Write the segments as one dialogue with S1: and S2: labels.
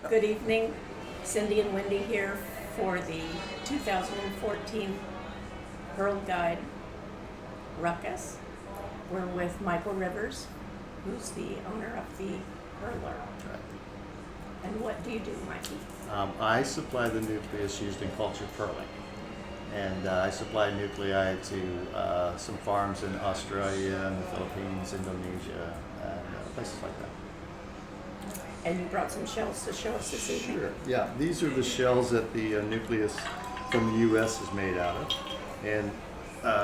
S1: Good evening. Cindy and Wendy here for the 2014 Pearl-Guide Ruckus. We're with Michael Rivers, who's the owner of the Pearler. And what do you do, Mikey?
S2: I supply the nucleus used in cultured pearling. And I supply nuclei to some farms in Australia and the Philippines, Indonesia, and places like that.
S1: And you brought some shells to show us this evening.
S2: Sure. Yeah, these are the shells that the nucleus from the U.S. is made out of. And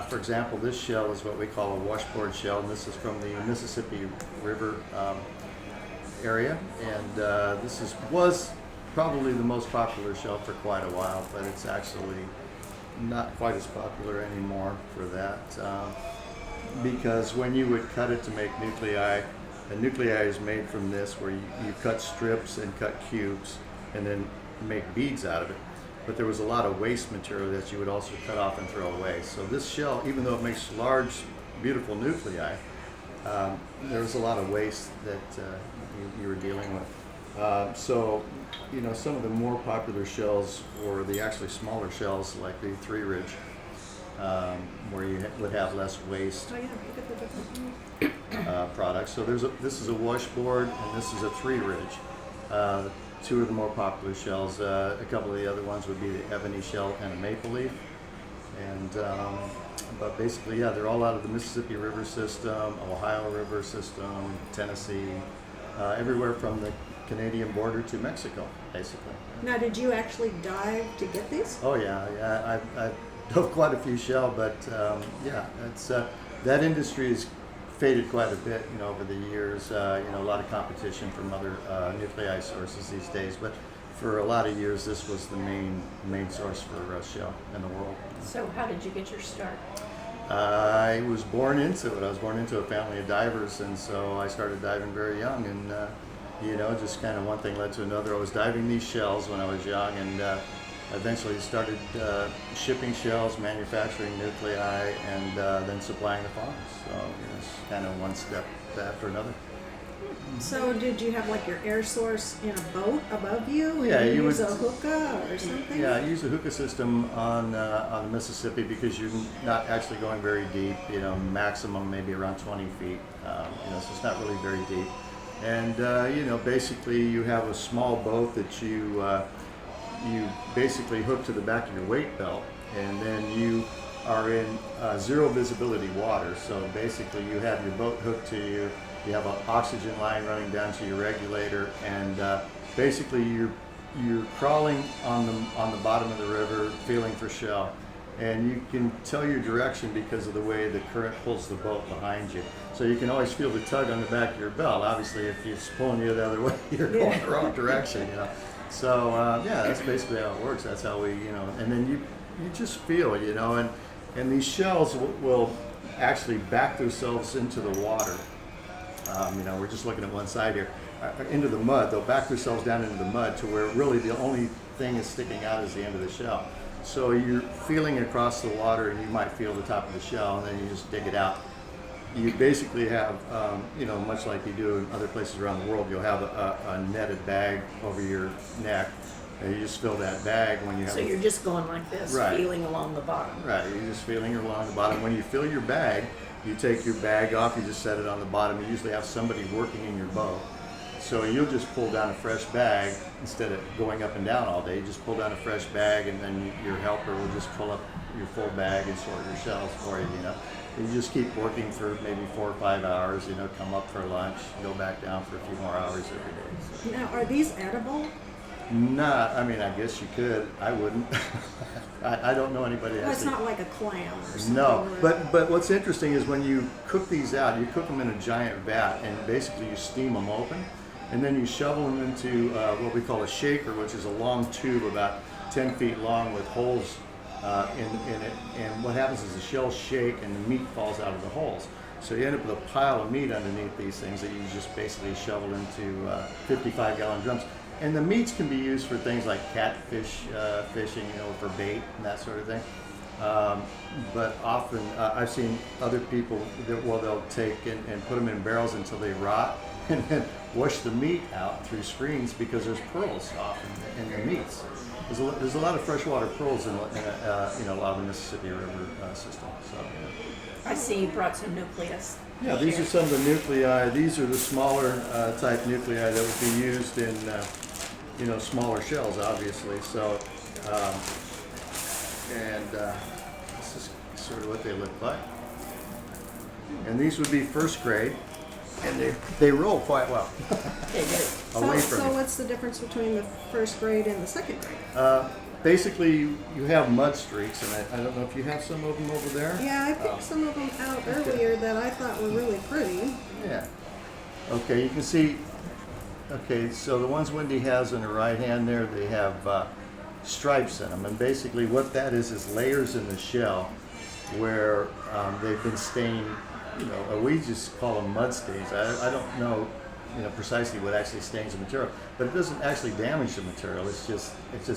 S2: for example, this shell is what we call a washboard shell, and this is from the Mississippi River area. And was probably the most popular shell for quite a while, but it's actually not quite as popular anymore for that. Because when you would cut it to make nuclei, the nuclei is made from this, where you cut strips and cut cubes and then make beads out of it. But there was a lot of waste material that you would also cut off and throw away. So this shell, even though it makes large, beautiful nuclei, there was a lot of waste that you were dealing with. So, you know, some of the more popular shells were the actually smaller shells, like the 3-ridge, where you would have less waste.
S1: Oh yeah, look at the different
S2: Products. So this is a washboard, and this is a 3-ridge. Two of the more popular shells. A couple of the other ones would be the ebony shell and a maple leaf. And but basically, yeah, they're all out of the Mississippi River system, Ohio River system, Tennessee, everywhere from the Canadian border to Mexico, basically.
S3: Now, did you actually dive to get these?
S2: Oh yeah. I've dove quite a few shell, but yeah, it's that industry has faded quite a bit, you know, over the years. You know, a lot of competition from other nuclei sources these days, but for a lot of years, this was the main source for shell in the world.
S1: So how did you get your start?
S2: I was born into it. I was born into a family of divers, and so I started diving very young, and you know, just kind of one thing led to another. I was diving these shells when I was young, and eventually started shipping shells, manufacturing nuclei, and then supplying the farms. So it was kind of one step after another.
S3: So did you have like your air source in a boat above you?
S2: Yeah,
S3: and
S2: you
S3: use
S2: would-
S3: a hookah or something?
S2: Yeah, I use a hookah system on the Mississippi because you're not actually going very deep. You know, maximum maybe around 20 feet. You know, so it's not really very deep. And you know, basically you have a small boat that you basically hook to the back of your weight belt, and then you are in zero visibility water. So basically you have your boat hooked to you, you have an oxygen line running down to your regulator, and basically you're crawling on the bottom of the river, feeling for shell. And you can tell your direction because of the way the current pulls the boat behind you. So you can always feel the tug on the back of your belt. Obviously, if it's pulling you the other way, you're going the wrong direction, you know. So yeah, that's basically how it works. That's how we, you know, and then you just feel, you know, and these shells will actually back themselves into the water. You know, we're just looking at one side here, into the mud. They'll back themselves down into the mud to where really the only thing is sticking out is the end of the shell. So you're feeling across the water, and you might feel the top of the shell, and then you just dig it out. You basically have, you know, much like you do in other places around the world, you'll have a netted bag over your neck, and you just fill that bag when you have.
S1: So you're just going like this,
S2: Right.
S1: feeling along the bottom.
S2: Right, you're just feeling along the bottom. When you fill your bag, you take your bag off, you just set it on the bottom. You usually have somebody working in your boat. So you'll just pull down a fresh bag instead of going up and down all day. You just pull down a fresh bag, and then your helper will just pull up your full bag and sort your shells for you, you know. And you just keep working for maybe 4 or 5 hours, you know, come up for lunch, go back down for a few more hours every day. So.
S3: Now, are these edible?
S2: Nah, I mean, I guess you could. I wouldn't. I don't know anybody
S3: Well, it's
S2: actually.
S3: not like a clam or something.
S2: No,
S3: or-
S2: but what's interesting is when you cook these out, you cook them in a giant vat, and basically you steam them open, and then you shovel them into what we call a shaker, which is a long tube about 10 feet long with holes in it. And what happens is the shells shake and the meat falls out of the holes. So you end up with a pile of meat underneath these things that you just basically shovel into 55-gallon drums. And the meats can be used for things like catfish fishing, you know, for bait and that sort of thing. But often I've seen other people that, well, they'll take and put them in barrels until they rot, and then wash the meat out through screens because there's pearls off in the meats. There's a lot of freshwater pearls in a lot of the Mississippi River system. So
S1: I see you brought some nucleus.
S2: yeah, these are some of the nuclei. These are the smaller type nuclei that would be used in smaller shells, obviously. So this is sort of what they look like. And these would be first grade, and they roll quite well.
S1: They do.
S2: Away
S3: So
S2: from you.
S3: what's the difference between the first grade and the second grade?
S2: Basically, you have mud streaks, and I don't know if you have some of them over there.
S3: Yeah, I picked some of them out earlier that I thought were really pretty.
S2: Yeah. Okay, you can see. Okay, so the ones Wendy has in her right hand there, they have stripes in them, and basically what that is layers in the shell where they've been stained. We just call them mud stains. I don't know, precisely what actually stains the material, but it doesn't actually damage the material. It just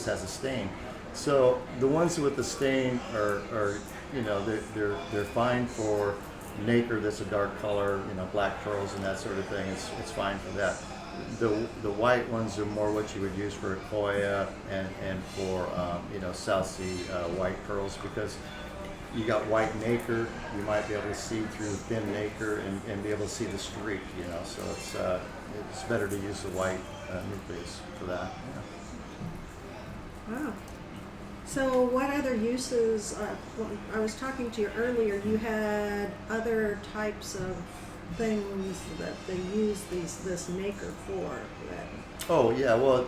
S2: has a stain. So the ones with the stain are they're fine for nacre that's a dark color, black pearls and that sort of thing. It's fine for that. The white ones are more what you would use for Koya and for South Sea white pearls, because you got white nacre, you might be able to see through thin nacre and be able to see the streak, so it's better to use the white nucleus for that.
S3: Wow. So what other uses, I was talking to you earlier, you had other types of things that they use this nacre for.
S2: Oh yeah, well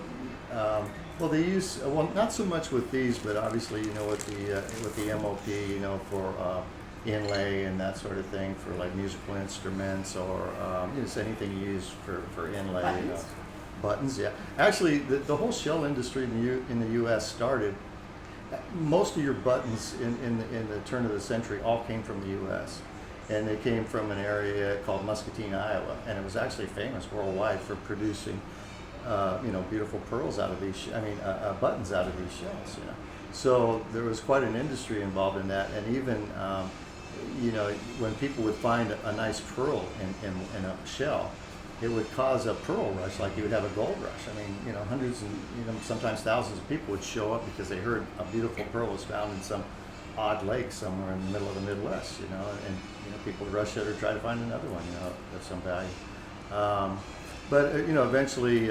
S2: they use not so much with these, but obviously with the MOP, for inlay and that sort of thing for like musical instruments or just anything you use for inlay.
S1: Buttons.
S2: Buttons, yeah. Actually, the whole shell industry in the U.S. started. Most of your buttons in the turn of the century all came from the U.S. and they came from an area called Muscatine, Iowa, and it was actually famous worldwide for producing beautiful pearls out of these. Buttons out of these shells. So there was quite an industry involved in that, and even when people would find a nice pearl in a shell, it would cause a pearl rush, like you would have a gold rush. Hundreds and sometimes thousands of people would show up because they heard a beautiful pearl was found in some odd lake somewhere in the middle of the Midwest, and people would rush it or try to find another one, of some value. But eventually,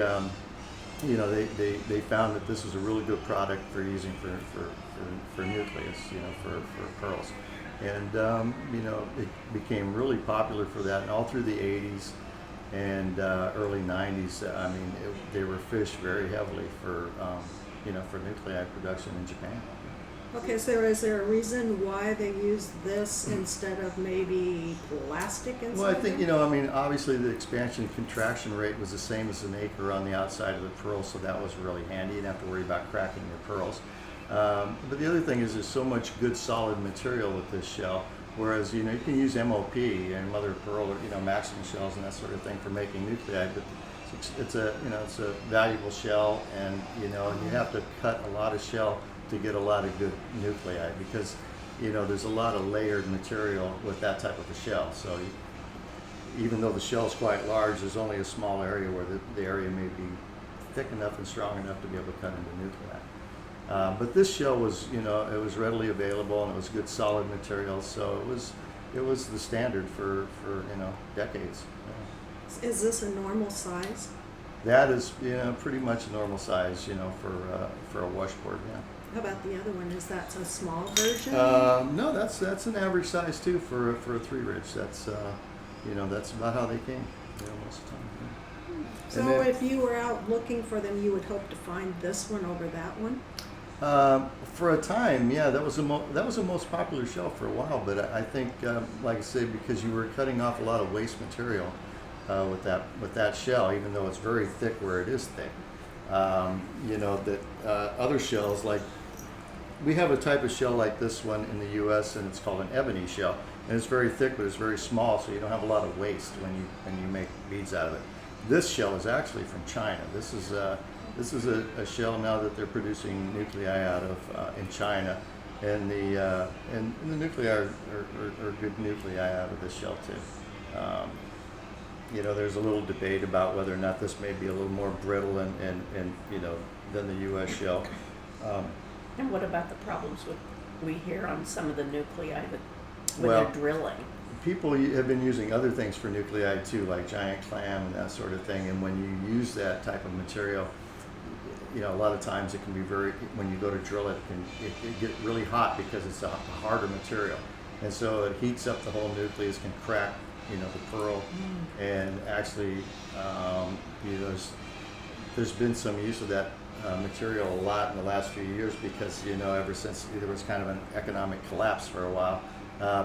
S2: they found that this was a really good product for using for nucleus, for pearls, and it became really popular for that, and all through the 80s and early 90s. They were fished very heavily for nuclei production in Japan.
S3: Okay, so is there a reason why they use this instead of maybe plastic inside?
S2: Well, I think, obviously the expansion and contraction rate was the same as the nacre on the outside of the pearl, so that was really handy. You didn't have to worry about cracking your pearls. But the other thing is there's so much good solid material with this shell, whereas, you can use MOP and mother of pearl or, maximum shells and that sort of thing for making nuclei, but it's a valuable shell, and, and you have to cut a lot of shell to get a lot of good nuclei, because there's a lot of layered material with that type of a shell. So even though the shell is quite large, there's only a small area where the area may be thick enough and strong enough to be able to cut into nuclei. But this shell was, it was readily available, and it was good solid material, so it was the standard for decades.
S3: Is this a normal size?
S2: That is pretty much a normal size for a washboard. Yeah.
S3: How about the other one? Is that a small version?
S2: No, that's an average size too for a 3-ridge. That's that's about how they came most of the time. Yeah.
S3: So
S2: And then-
S3: if you were out looking for them, you would hope to find this one over that one?
S2: For a time, yeah, that was the most popular shell for a while. But I think, like I said, because you were cutting off a lot of waste material with that shell, even though it's very thick where it is thick. Other shells, like we have a type of shell like this one in the U.S. and it's called an ebony shell, and it's very thick, but it's very small, so you don't have a lot of waste when you make beads out of it. This shell is actually from China. This is a shell now that they're producing nuclei out of in China, and the nuclei are good nuclei out of this shell too. you know, there's a little debate about whether or not this may be a little more brittle and you know, than the U.S. shell.
S1: And what about the problems we hear on some of the nuclei that when
S2: Well,
S1: they're drilling?
S2: People have been using other things for nuclei too, like giant clam and that sort of thing. And when you use that type of material, you know, a lot of times it can be when you go to drill it, it get really hot because it's a harder material. And so it heats up the whole nucleus, can crack, you know, the pearl. And actually, you know, there's been some use of that material a lot in the last few years because, you know, ever since there was kind of an economic collapse for a while,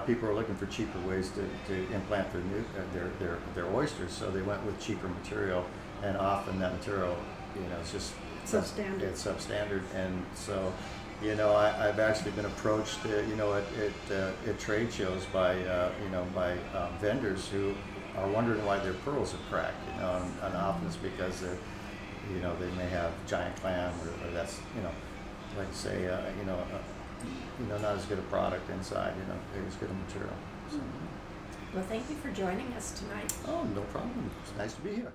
S2: people are looking for cheaper ways to implant their oysters. So they went with cheaper material, and often that material, you know, it's just
S3: Substandard.
S2: It's substandard, and so, you know, I've actually been approached, you know, at trade shows by, you know, by vendors who are wondering why their pearls are cracked, you know, and often it's because they're, you know, they may have giant clam or that's, you know, like I say, you know, not as good a product inside, you know, as good a material. So.
S1: Well, thank you for joining us tonight.
S2: Oh, no problem. It's nice to be here.